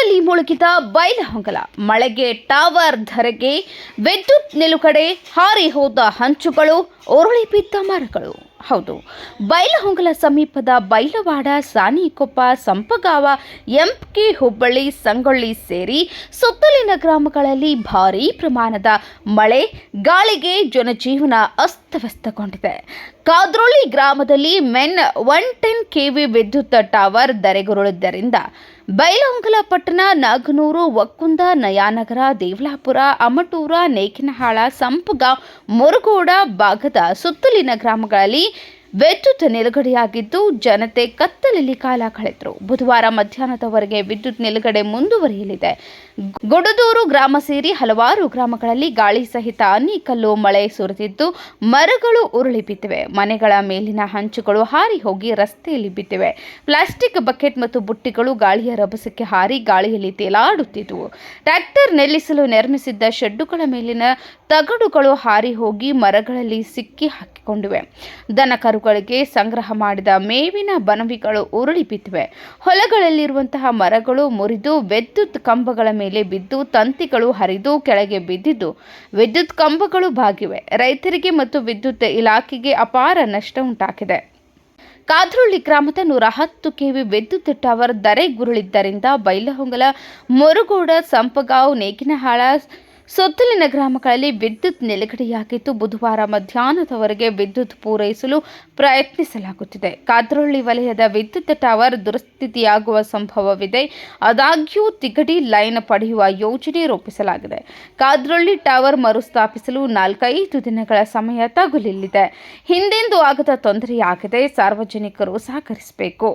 ನೀರಿನಲ್ಲಿ ಮುಳುಗಿದ ಬೈಲಹೊಂಗಲ. ಮಳೆಗೆ ಟವರ್ ಧರೆಗೆ ವಿದ್ಯುತ್ ನಿಲುಗಡೆ, ಹಾರಿ ಹೋದ ಹಂಚುಗಳು, ಉರುಳಿ ಬಿದ್ದ ಮರಗಳು. ಹೌದು, ಬೈಲಹೊಂಗಲ ಸಮೀಪದ ಬೈಲವಾಡ, ಸಾನಿಕೊಪ್ಪ, ಸಂಪಗಾವ, ಎಂಕೆ, ಹುಬ್ಬಳ್ಳಿ, ಸಂಗೊಳ್ಳಿ ಸೇರಿ ಸುತ್ತಲಿನ ಗ್ರಾಮಗಳಲ್ಲಿ ಭಾರೀ ಪ್ರಮಾಣದ ಮಳೆ, ಗಾಳಿಗೆ ಜನಜೀವನ ಅಸ್ತವ್ಯಸ್ತಗೊಂಡಿದೆ. ಕಾದ್ರೋಳಿ ಗ್ರಾಮದಲ್ಲಿ MEN 110 kV ವಿದ್ಯುತ್ ಟವರ್ ಧರೆಗುರುಳಿದ್ದರಿಂದ ಬೈಲಹೊಂಗಲ ಪಟ್ಟಣ, ನಾಗನೂರು, ಒಕ್ಕುಂದ, ನಯಾನಗರ, ದೇವಲಾಪುರ, ಅಮಟೂರ, ನೇಕಿನಹಾಳ, ಸಂಪಗಾಂವ್, ಮುರುಗೋಡ ಭಾಗದ ಸುತ್ತಲಿನ ಗ್ರಾಮಗಳಲ್ಲಿ ವಿದ್ಯುತ್ ನಿಲುಗಡೆಯಾಗಿದ್ದು ಜನತೆ ಕತ್ತಲಲ್ಲಿ ಕಾಲ ಕಳೆದರು. ಬುಧವಾರ ಮಧ್ಯಾಹ್ನದವರೆಗೆ ವಿದ್ಯುತ್ ನಿಲುಗಡೆ ಮುಂದುವರಿಯಲಿದೆ. ಗುಡದೂರು ಗ್ರಾಮ ಸೇರಿ ಹಲವಾರು ಗ್ರಾಮಗಳಲ್ಲಿ ಗಾಳಿ ಸಹಿತ ಆನಿಕಲ್ಲು ಮಳೆ ಸುರಿದಿದ್ದು ಮರಗಳು ಉರುಳಿ ಬಿದ್ದಿವೆ. ಮನೆಗಳ ಮೇಲಿನ ಹಂಚುಗಳು ಹಾರಿ ಹೋಗಿ ರಸ್ತೆಯಲ್ಲಿ ಬಿದ್ದಿವೆ. ಪ್ಲಾಸ್ಟಿಕ್ ಬಕೆಟ್ ಮತ್ತು ಬುಟ್ಟಿಗಳು ಗಾಳಿಯ ರಭಸಕ್ಕೆ ಹಾರಿ ಗಾಳಿಯಲ್ಲಿ ತೇಲಾಡುತ್ತಿದ್ದವು. ಟ್ರ್ಯಾಕ್ಟರ್ ನಿಲ್ಲಿಸಲು ನಿರ್ಮಿಸಿದ್ದ ಶೆಡ್ಡುಗಳ ಮೇಲಿನ ತಗಡುಗಳು ಹಾರಿ ಹೋಗಿ ಮರಗಳಲ್ಲಿ ಸಿಕ್ಕಿ ಹಾಕಿಕೊಂಡಿವೆ. ದನಕರುಗಳಿಗೆ ಸಂಗ್ರಹ ಮಾಡಿದ ಮೇವಿನ ಬಣವಿಗಳು ಉರುಳಿ ಬಿದ್ದಿವೆ. ಹೊಲಗಳಲ್ಲಿರುವಂತಹ ಮರಗಳು ಮುರಿದು ವಿದ್ಯುತ್ ಕಂಬಗಳ ಮೇಲೆ ಬಿದ್ದು ತಂತಿಗಳು ಹರಿದು ಕೆಳಗೆ ಬಿದ್ದಿದ್ದು ವಿದ್ಯುತ್ ಕಂಬಗಳು ಬಾಗಿವೆ. ರೈತರಿಗೆ ಮತ್ತು ವಿದ್ಯುತ್ ಇಲಾಖೆಗೆ ಅಪಾರ ನಷ್ಟ ಉಂಟಾಗಿದೆ. ಕಾದ್ರೋಳಿ ಗ್ರಾಮದ 110 kV ವಿದ್ಯುತ್ ಟವರ್ ಧರೆಗುರುಳಿದ್ದರಿಂದ ಬೈಲಹೊಂಗಲ, ಮುರುಗೋಡ, ಸಂಪಗಾಂವ್, ನೇಕಿನಹಾಳ ಸುತ್ತಲಿನ ಗ್ರಾಮಗಳಲ್ಲಿ ವಿದ್ಯುತ್ ನಿಲುಗಡೆಯಾಗಿದ್ದು ಬುಧವಾರ ಮಧ್ಯಾಹ್ನದವರೆಗೆ ವಿದ್ಯುತ್ ಪೂರೈಸಲು ಪ್ರಯತ್ನಿಸಲಾಗುತ್ತಿದೆ. ಕಾದ್ರೋಳಿ ವಲಯದ ವಿದ್ಯುತ್ ಟವರ್ ದುರಸ್ಥಿತಿಯಾಗುವ ಸಂಭವವಿದೆ. ಆದಾಗ್ಯೂ ತಿಗಡಿ ಲೈನ್ ಪಡೆಯುವ ಯೋಜನೆ ರೂಪಿಸಲಾಗಿದೆ. ಕಾದ್ರೋಳಿ ಟವರ್ ಮರುಸ್ಥಾಪಿಸಲು 4-5 ದಿನಗಳ ಸಮಯ ತಗುಲಲಿದೆ. ಹಿಂದೆಂದೂ ಆಗದ ತೊಂದರೆಯಾಗಿದೆ. ಸಾರ್ವಜನಿಕರು ಸಹಕರಿಸಬೇಕು.